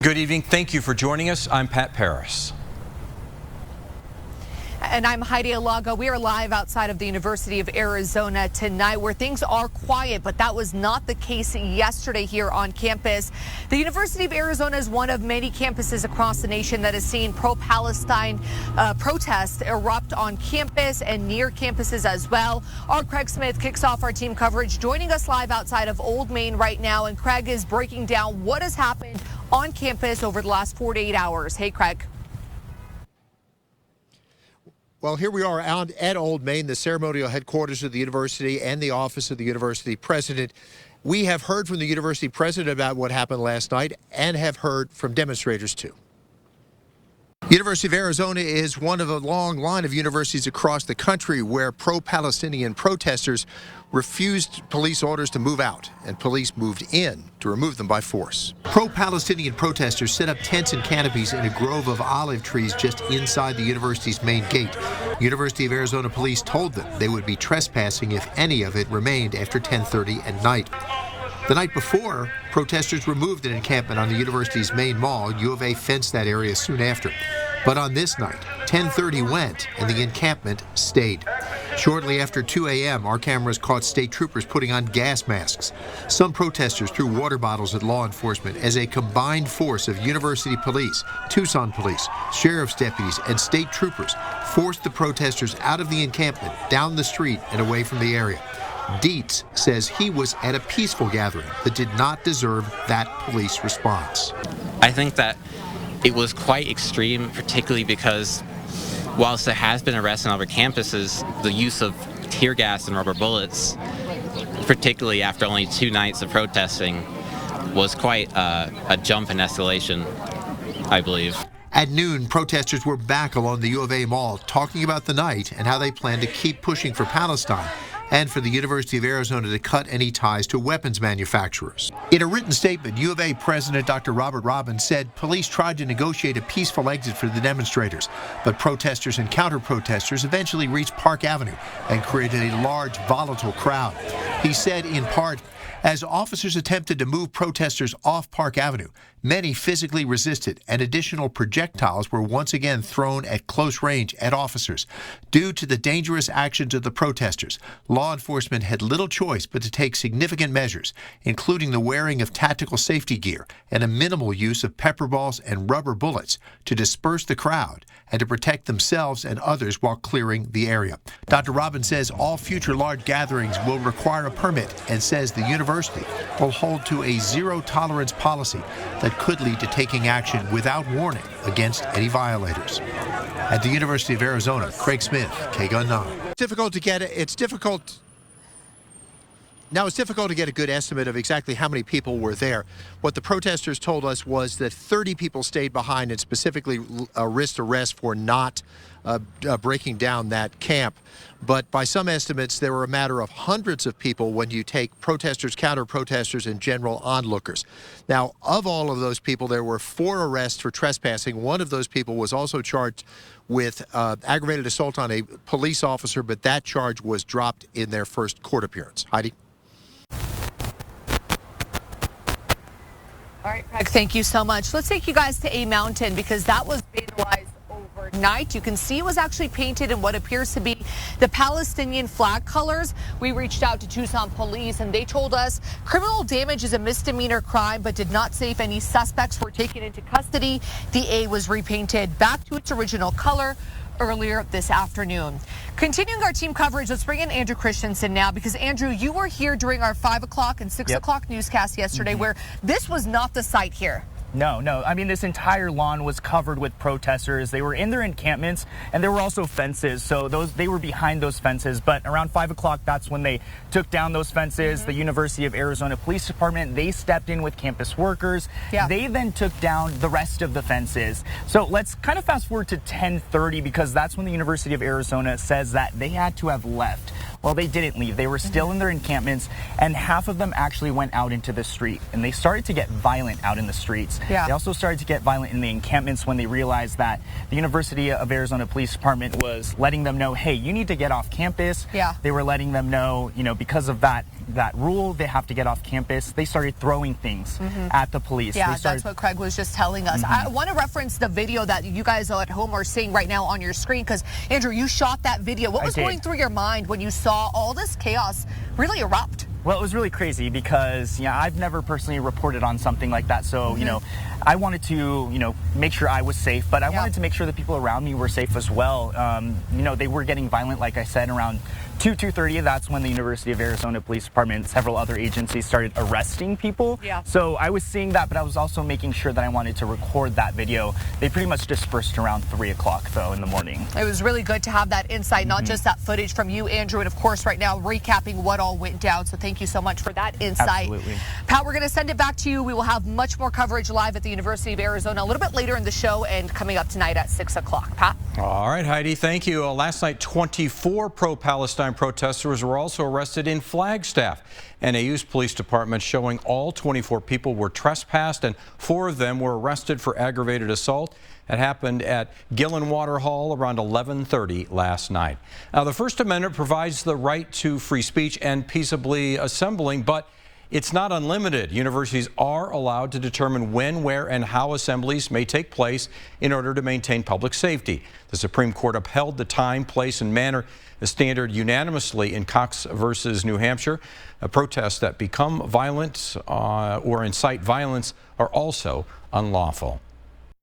Good evening. Thank you for joining us. I'm Pat Paris. And I'm Heidi Alago. We are live outside of the University of Arizona tonight, where things are quiet, but that was not the case yesterday here on campus. The University of Arizona is one of many campuses across the nation that has seen pro-Palestine protests erupt on campus and near campuses as well. Our Craig Smith kicks off our team coverage, joining us live outside of Old Main right now, and Craig is breaking down what has happened on campus over the last 48 hours. Hey, Craig. Well, here we are out at Old Main, the ceremonial headquarters of the university and the office of the university president. We have heard from the university president about what happened last night and have heard from demonstrators, too. University of Arizona is one of a long line of universities across the country where pro-Palestinian protesters refused police orders to move out, and police moved in to remove them by force. Pro-Palestinian protesters set up tents and canopies in a grove of olive trees just inside the university's main gate. University of Arizona police told them they would be trespassing if any of it remained after 10:30 at night. The night before, protesters removed an encampment on the university's main mall. U of A fenced that area soon after. But on this night, 10:30 went, and the encampment stayed. Shortly after 2 a.m., our cameras caught state troopers putting on gas masks. Some protesters threw water bottles at law enforcement as a combined force of university police, Tucson police, sheriff's deputies, and state troopers forced the protesters out of the encampment, down the street, and away from the area. Dietz says he was at a peaceful gathering that did not deserve that police response. I think that it was quite extreme, particularly because whilst there has been arrests on other campuses, the use of tear gas and rubber bullets, particularly after only 2 nights of protesting, was quite a jump in escalation, I believe. At noon, protesters were back along the U of A mall talking about the night and how they plan to keep pushing for Palestine and for the University of Arizona to cut any ties to weapons manufacturers. In a written statement, U of A President Dr. Robert Robbins said police tried to negotiate a peaceful exit for the demonstrators, but protesters and counter-protesters eventually reached Park Avenue and created a large, volatile crowd. He said, in part, as officers attempted to move protesters off Park Avenue, many physically resisted, and additional projectiles were once again thrown at close range at officers. Due to the dangerous actions of the protesters, law enforcement had little choice but to take significant measures, including the wearing of tactical safety gear and a minimal use of pepper balls and rubber bullets to disperse the crowd and to protect themselves and others while clearing the area. Dr. Robbins says all future large gatherings will require a permit and says the university will hold to a zero-tolerance policy that could lead to taking action without warning against any violators. At the University of Arizona, Craig Smith, KGUN 9. It's difficult to get a good estimate of exactly how many people were there. What the protesters told us was that 30 people stayed behind and specifically risked arrest for not breaking down that camp. But by some estimates, there were a matter of hundreds of people when you take protesters, counter-protesters, and general onlookers. Now, of all of those people, there were 4 arrests for trespassing. One of those people was also charged with aggravated assault on a police officer, but that charge was dropped in their first court appearance. Heidi? All right, Craig, thank you so much. Let's take you guys to a mountain because that was vandalized overnight. You can see it was actually painted in what appears to be the Palestinian flag colors. We reached out to Tucson police and they told us criminal damage is a misdemeanor crime, but did not say if any suspects were taken into custody. The A was repainted back to its original color earlier this afternoon. Continuing our team coverage, let's bring in Andrew Christensen now, because Andrew, you were here during our 5 o'clock and 6 o'clock newscast yesterday where this was not the site here. No. I mean, this entire lawn was covered with protesters. They were in their encampments, and there were also fences. So they were behind those fences. But around 5 o'clock, that's when they took down those fences. The University of Arizona Police Department, they stepped in with campus workers. They then took down the rest of the fences. So let's kind of fast forward to 10:30 because that's when the University of Arizona says that they had to have left. Well, they didn't leave. They were still in their encampments, and half of them actually went out into the street, and they started to get violent out in the streets. They also started to get violent in the encampments when they realized that the University of Arizona Police Department was letting them know, hey, you need to get off campus. They were letting them know, because of that that rule, they have to get off campus, they started throwing things at the police. Yeah, that's what Craig was just telling us. I want to reference the video that you guys at home are seeing right now on your screen, because Andrew, you shot that video. What was going through your mind when you saw all this chaos really erupt? Well, it was really crazy because, I've never personally reported on something like that. So, I wanted to, make sure I was safe, but I wanted to make sure the people around me were safe as well. They were getting violent, like I said, around 2:30. That's when the University of Arizona Police Department and several other agencies started arresting people. Yeah. So I was seeing that, but I was also making sure that I wanted to record that video. They pretty much dispersed around 3 o'clock, though, in the morning. It was really good to have that insight, not just that footage from you, Andrew, and of course right now recapping what all went down. So thank you so much for that insight. Absolutely. Pat, we're going to send it back to you. We will have much more coverage live at the University of Arizona a little bit later in the show and coming up tonight at 6 o'clock. Pat? All right, Heidi, thank you. Last night, 24 pro-Palestine protesters were also arrested in Flagstaff. NAU's police department showing all 24 people were trespassed and 4 of them were arrested for aggravated assault. It happened at Gillenwater Hall around 11:30 last night. Now, the First Amendment provides the right to free speech and peaceably assembling, but it's not unlimited. Universities are allowed to determine when, where, and how assemblies may take place in order to maintain public safety. The Supreme Court upheld the time, place, and manner standard unanimously in Cox versus New Hampshire. Protests that become violent or incite violence are also unlawful.